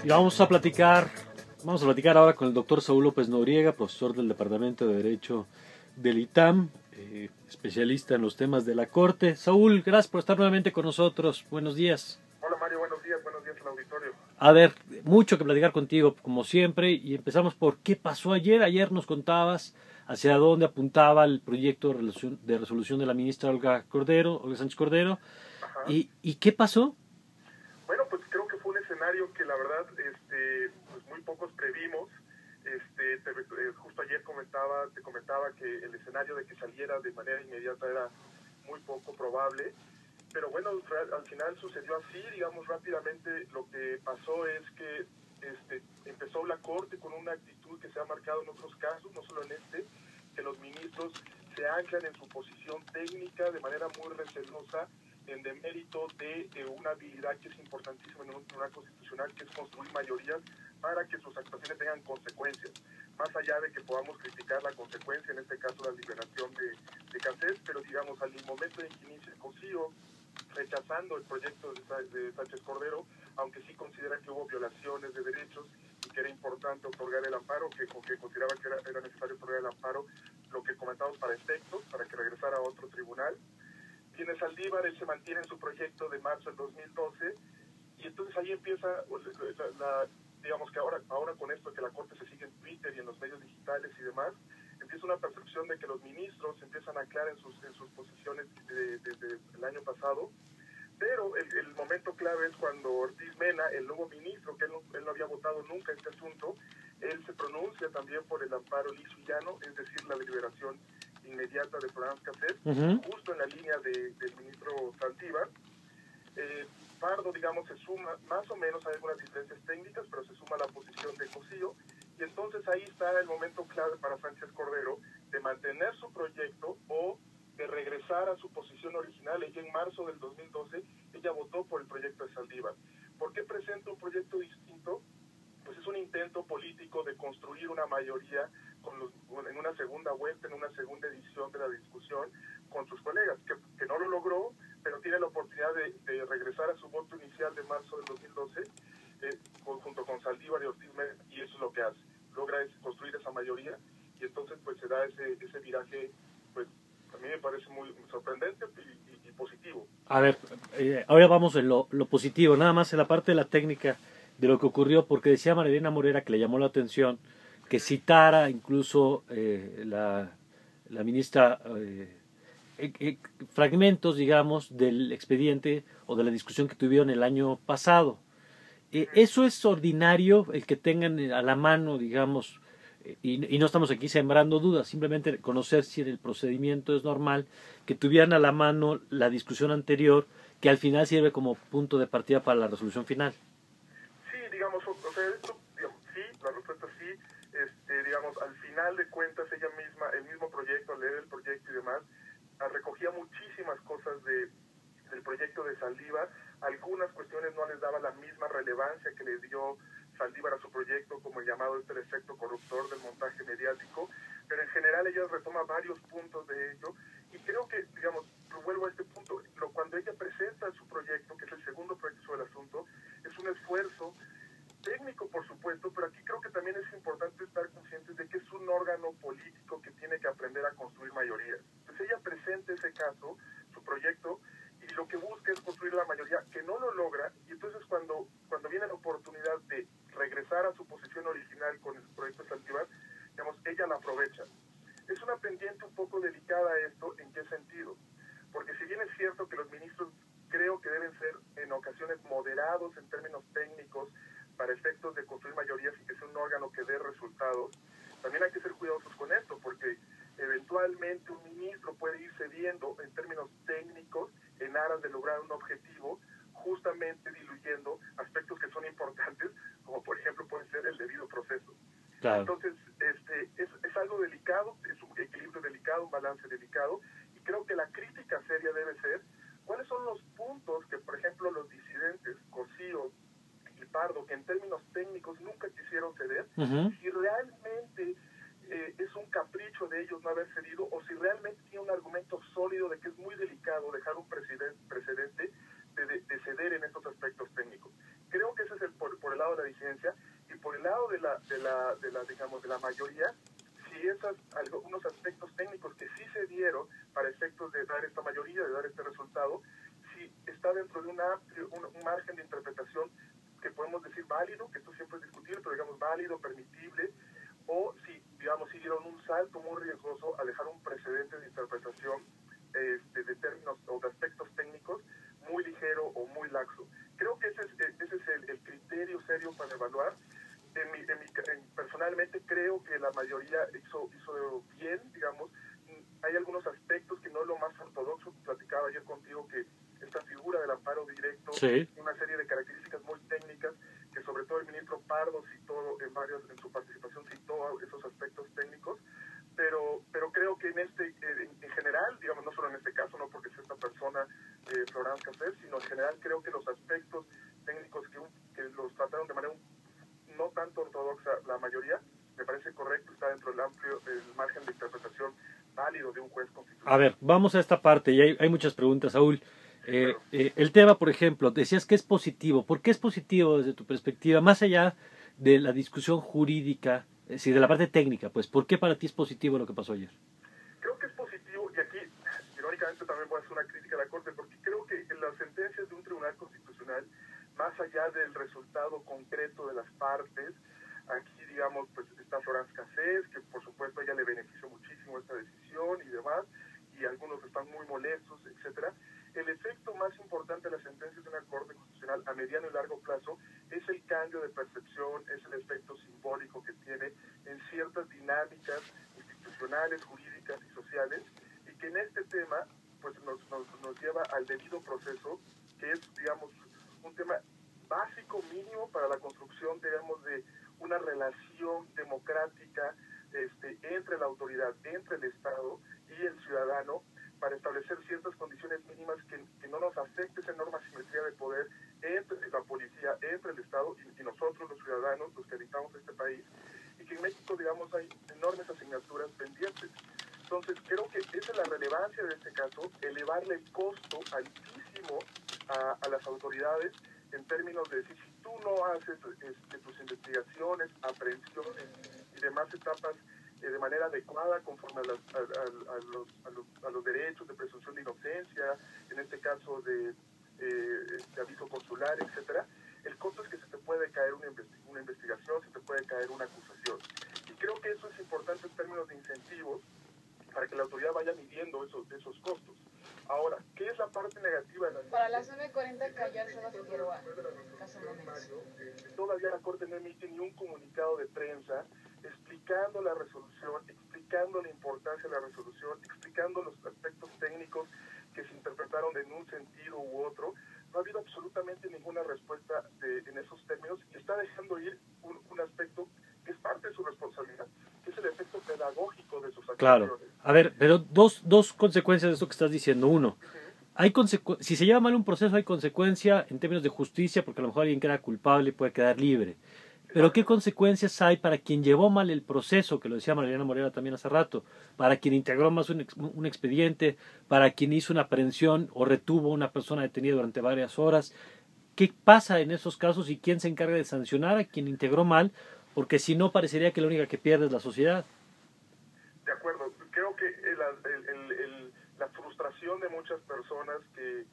Y vamos a platicar ahora con el doctor Saúl López Noriega, profesor del Departamento de Derecho del ITAM, especialista en los temas de la Corte. Saúl, gracias por estar nuevamente con nosotros. Buenos días. Hola Mario, buenos días al auditorio. A ver, mucho que platicar contigo, como siempre, y empezamos por qué pasó ayer. Ayer nos contabas hacia dónde apuntaba el proyecto de resolución de la ministra Olga Sánchez Cordero. ¿Y qué pasó? Bueno, pues creo que fue un escenario que la verdad pues muy pocos previmos. Justo ayer te comentaba que el escenario de que saliera de manera inmediata era muy poco probable, pero bueno, al final sucedió así. Digamos, rápidamente lo que pasó es que empezó la Corte con una actitud que se ha marcado en otros casos, no solo en que los ministros se anclan en su posición técnica de manera muy recelosa en demérito de una habilidad que es importantísima en un tribunal constitucional, que es construir mayorías para que sus actuaciones tengan consecuencias. Más allá de que podamos criticar la consecuencia, en este caso la liberación de Cassés, pero digamos, al momento en que inicia el COSIO, rechazando el proyecto de Sánchez Cordero, aunque sí considera que hubo violaciones de derechos y que era importante otorgar el amparo, que consideraba que era necesario otorgar el amparo, lo que comentamos para efectos, para que regresara a otro tribunal. Tiene Saldívar, él se mantiene en su proyecto de marzo del 2012, y entonces ahí empieza, digamos que ahora con esto que la Corte se sigue en Twitter y en los medios digitales y demás, empieza una percepción de que los ministros empiezan a anclar en sus posiciones desde el año pasado, pero el momento clave es cuando Ortiz Mena, el nuevo ministro, que él no había votado nunca este asunto, él se pronuncia también por el amparo liso y llano, es decir, la liberación inmediata de Florence Cassés, justo en la línea del ministro Saldívar. Pardo, digamos, se suma, más o menos hay algunas diferencias técnicas, pero se suma a la posición de COSIO, y entonces ahí está el momento clave para Sánchez Cordero de mantener su proyecto o de regresar a su posición original. Ella en marzo del 2012, ella votó por el proyecto de Saldívar. ¿Por qué presenta un proyecto distinto? Pues es un intento político de construir una mayoría en una segunda vuelta, en una segunda edición de la discusión con sus colegas, que no lo logró, pero tiene la oportunidad de regresar a su voto inicial de marzo del 2012, junto con Saldívar y Ortiz Mena, y eso es lo que hace. Logra construir esa mayoría, y entonces pues se da ese viraje, pues a mí me parece muy sorprendente y positivo. A ver, ahora vamos en lo positivo, nada más en la parte de la técnica de lo que ocurrió, porque decía Marilena Morera que le llamó la atención que citara incluso la ministra fragmentos, digamos, del expediente o de la discusión que tuvieron el año pasado. ¿Eso es ordinario, el que tengan a la mano, digamos, y no estamos aquí sembrando dudas, simplemente conocer si el procedimiento es normal, que tuvieran a la mano la discusión anterior, que al final sirve como punto de partida para la resolución final? Sí, digamos, sí, la respuesta es sí. Digamos, al final de cuentas, ella misma, el mismo proyecto, al leer el proyecto y demás, recogía muchísimas cosas del proyecto de Saldívar. Algunas cuestiones no les daba la misma relevancia que le dio Saldívar a su proyecto, como el llamado el efecto corruptor del montaje mediático, pero en general ella retoma varios puntos de ello, y creo que, digamos, vuelvo a este punto, cuando ella presenta su proyecto, que es el segundo proyecto sobre el asunto, es un esfuerzo técnico, por supuesto, pero aquí creo que también es importante estar conscientes de que es un órgano político que tiene que aprender a construir mayorías. Entonces ella presenta ese caso, su proyecto, y lo que busca es construir la mayoría, que no lo logra, y entonces cuando viene la oportunidad de regresar a su posición original con el proyecto de Saldívar, digamos, ella la aprovecha. Es una pendiente un poco delicada esto. ¿En qué sentido? Porque si bien es cierto que los ministros creo que deben ser en ocasiones moderados en términos técnicos para efectos de construir mayorías y que sea un órgano que dé resultados, también hay que ser cuidadosos con esto, porque eventualmente un ministro puede ir cediendo en términos técnicos en aras de lograr un objetivo, justamente diluyendo aspectos que son importantes, como por ejemplo puede ser el debido proceso. Claro. Entonces, es algo delicado, es un equilibrio delicado, un balance delicado, y creo que la crítica seria debe ser cuáles son los puntos que, por ejemplo, los disidentes, COSIO y Pardo, que en términos técnicos nunca quisieron ceder, si realmente es un capricho de ellos no haber cedido, o si realmente tiene un argumento sólido de que es muy delicado dejar un precedente de ceder en estos aspectos técnicos. Creo que ese es por el lado de la disidencia. digamos, de la mayoría, si algunos aspectos técnicos que sí se dieron para efectos de dar esta mayoría, de dar este resultado, si está dentro de un margen de interpretación que podemos decir válido, que esto siempre es discutible, pero digamos válido, permitible, o si, digamos, si dieron un salto muy riesgoso al dejar un precedente de interpretación de términos o de aspectos técnicos muy ligero o muy laxo. Creo que ese es el criterio serio para evaluar. Personalmente creo que la mayoría hizo bien, digamos. Hay algunos aspectos que no es lo más ortodoxo. Platicaba ayer contigo que esta figura del amparo directo, sí, una serie de características muy técnicas que sobre todo el ministro Pardo citó en su participación citó esos aspectos técnicos, pero creo que en general, digamos, no solo en este caso, no porque sea esta persona, Florence Cassés, sino en general creo que los aspectos técnicos que los trataron de manera no tanto ortodoxa la mayoría, me parece correcto, está dentro del el margen de interpretación válido de un juez constitucional. A ver, vamos a esta parte, y hay muchas preguntas, Saúl. Claro. El tema, por ejemplo, decías que es positivo. ¿Por qué es positivo desde tu perspectiva, más allá de la discusión jurídica, es decir, de la parte técnica? Pues, ¿por qué para ti es positivo lo que pasó ayer? Creo que es positivo, y aquí, irónicamente, también voy a hacer una crítica a la Corte, porque creo que en las sentencias de un tribunal constitucional, más allá del resultado concreto de las partes, aquí, digamos, pues está Florence Cassés, que por supuesto a ella le benefició muchísimo esta decisión y demás, y algunos están muy molestos, etcétera. El efecto más importante de las sentencias de una Corte Constitucional a mediano y largo plazo es el cambio de percepción, es el efecto simbólico que tiene en ciertas dinámicas institucionales, jurídicas y sociales, y que en este tema pues nos lleva al debido proceso, que es, digamos, un tema básico, mínimo para la construcción, digamos, de una relación democrática entre la autoridad, entre el Estado y el ciudadano, para establecer ciertas condiciones mínimas que no nos afecte esa enorme asimetría de poder entre la policía, entre el Estado y nosotros los ciudadanos, los que habitamos este país, y que en México, digamos, hay enormes asignaturas pendientes. Entonces, creo que esa es la relevancia de este caso, elevarle el costo altísimo a las autoridades en términos de decir, si tú no haces tus investigaciones, aprehensiones y demás etapas de manera adecuada conforme a los derechos de presunción de inocencia, en este caso de aviso consular, etcétera, el costo es que se te puede caer una investigación, se te puede caer una acusación. Y creo que eso es importante en términos de incentivos para que la autoridad vaya midiendo esos costos. Ahora, ¿qué es la parte negativa de la para la CB40 Callar Seda Figueroa, caso Monex? Todavía la Corte no emite ni un comunicado de prensa explicando la resolución, explicando la importancia de la resolución, explicando los aspectos técnicos que se interpretaron en un sentido u otro. No ha habido absolutamente ninguna respuesta en esos términos, y está dejando ir un aspecto que es parte de su responsabilidad, que es el efecto pedagógico de sus acciones. Claro. A ver, pero dos consecuencias de esto que estás diciendo. Uno, si se lleva mal un proceso hay consecuencia en términos de justicia, porque a lo mejor alguien queda culpable y puede quedar libre. Pero ¿qué consecuencias hay para quien llevó mal el proceso, que lo decía Mariana Morera también hace rato, para quien integró más un expediente, para quien hizo una aprehensión o retuvo a una persona detenida durante varias horas? ¿Qué pasa en esos casos y quién se encarga de sancionar a quien integró mal? Porque si no, parecería que la única que pierde es la sociedad. De acuerdo, creo que la frustración de muchas personas que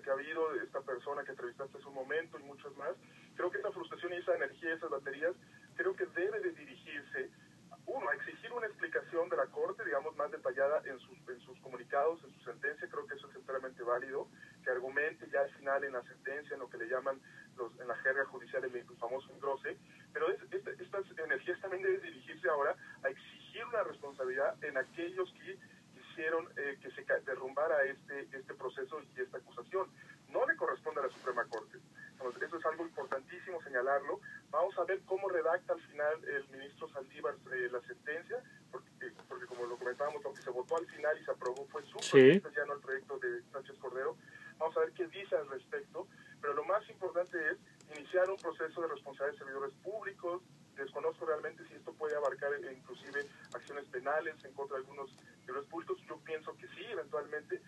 ha habido, esta persona que entrevistaste hace un momento y muchos más, creo que esa frustración y esa energía, esas baterías, creo que debe de dirigirse, uno, a exigir una explicación de la Corte, digamos, más detallada en sus comunicados, en su sentencia. Creo que eso es enteramente válido, que argumente ya al final en la sentencia, en lo que le llaman en la jerga judicial el famoso engrose, pero estas energías también deben dirigirse ahora a exigir una responsabilidad en aquellos que hicieron que se derrumbara este proceso y esta acusación. No le corresponde a la Suprema Corte. Entonces, eso es algo importantísimo señalarlo. Vamos a ver cómo redacta al final el ministro Saldívar la sentencia, porque como lo comentábamos, aunque se votó al final y se aprobó, fue su proyecto, ya no el proyecto de Sánchez Cordero. Vamos a ver qué dice al respecto, pero lo más importante es iniciar un proceso de responsabilidad de servidores públicos. Desconozco realmente si esto puede abarcar inclusive acciones penales en contra de algunos servidores públicos. Yo pienso que sí, eventualmente,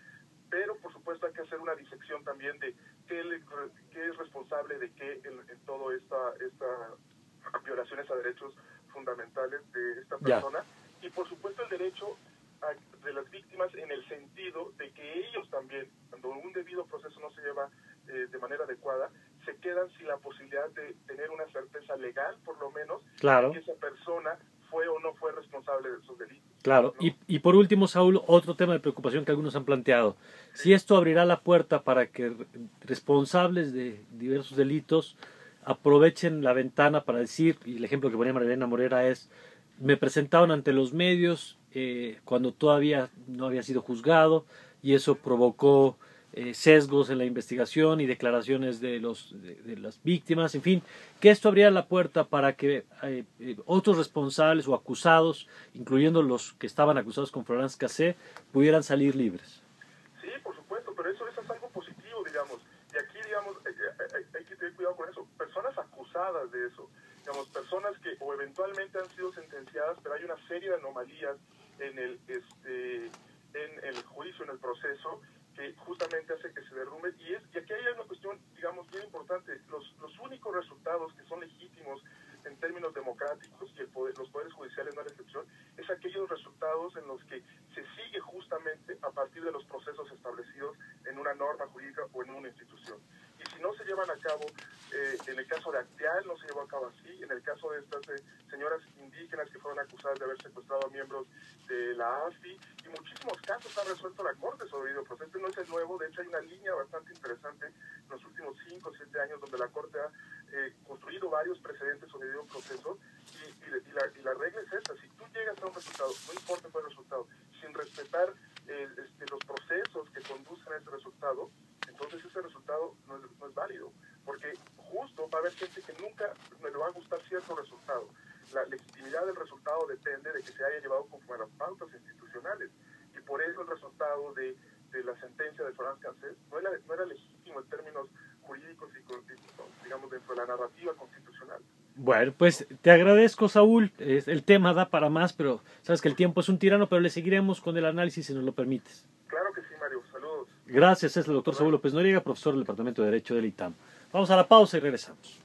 pero por supuesto hay que hacer una disección también de qué es responsable de qué en toda esta violaciones a derechos fundamentales de esta persona, y por supuesto el derecho de las víctimas en el sentido de que ellos también, cuando un debido proceso no se lleva de manera adecuada, se quedan sin la posibilidad de tener una certeza legal, por lo menos, claro, de que esa persona fue o no fue responsable de esos delitos. Claro, ¿no? y por último, Saúl, otro tema de preocupación que algunos han planteado. Si esto abrirá la puerta para que responsables de diversos delitos aprovechen la ventana para decir, y el ejemplo que ponía Marilena Morera es, me presentaron ante los medios cuando todavía no había sido juzgado y eso provocó sesgos en la investigación y declaraciones de las víctimas, en fin, que esto abría la puerta para que otros responsables o acusados, incluyendo los que estaban acusados con Florence Cassé, pudieran salir libres. Sí, por supuesto, pero eso es algo positivo, digamos, y aquí, digamos, hay que tener cuidado con eso. Personas acusadas de eso, digamos, personas que o eventualmente han sido sentenciadas, pero hay una serie de anomalías en el juicio, en el proceso, que justamente hace que se derrumbe, y aquí hay una cuestión, digamos, bien importante. Los únicos resultados que son legítimos en términos democráticos, y los poderes judiciales no es la excepción, es aquellos resultados en los que se sigue justamente a partir de los procesos establecidos en una norma jurídica o en una institución. Y si no se llevan a cabo, en el caso de Acteal no se llevó a cabo así, en el caso de estas señoras indígenas que fueron acusadas de haber secuestrado a miembros de la AFI, y muchísimos casos ha resuelto la Corte sobre debido proceso. Este no es el nuevo, de hecho hay una línea bastante interesante en los últimos 5 o 7 años donde la Corte ha construido varios precedentes sobre debido proceso, y la regla es esta: si tú llegas a un resultado, no importa cuál resultado, sin respetar los procesos que conducen a ese resultado, entonces ese resultado no es válido, porque justo va a haber gente que nunca le va a gustar cierto resultado. La legitimidad del resultado depende de que se haya llevado conforme a las pautas institucionales, y por eso el resultado de la sentencia de Florence Cassé no era legítimo en términos jurídicos y, digamos, dentro de la narrativa constitucional. Bueno, pues te agradezco, Saúl. El tema da para más, pero sabes que el tiempo es un tirano, pero le seguiremos con el análisis si nos lo permites. Claro que sí, Mario. Saludos. Gracias, es el doctor Saúl López Noriega, profesor del Departamento de Derecho del ITAM. Vamos a la pausa y regresamos.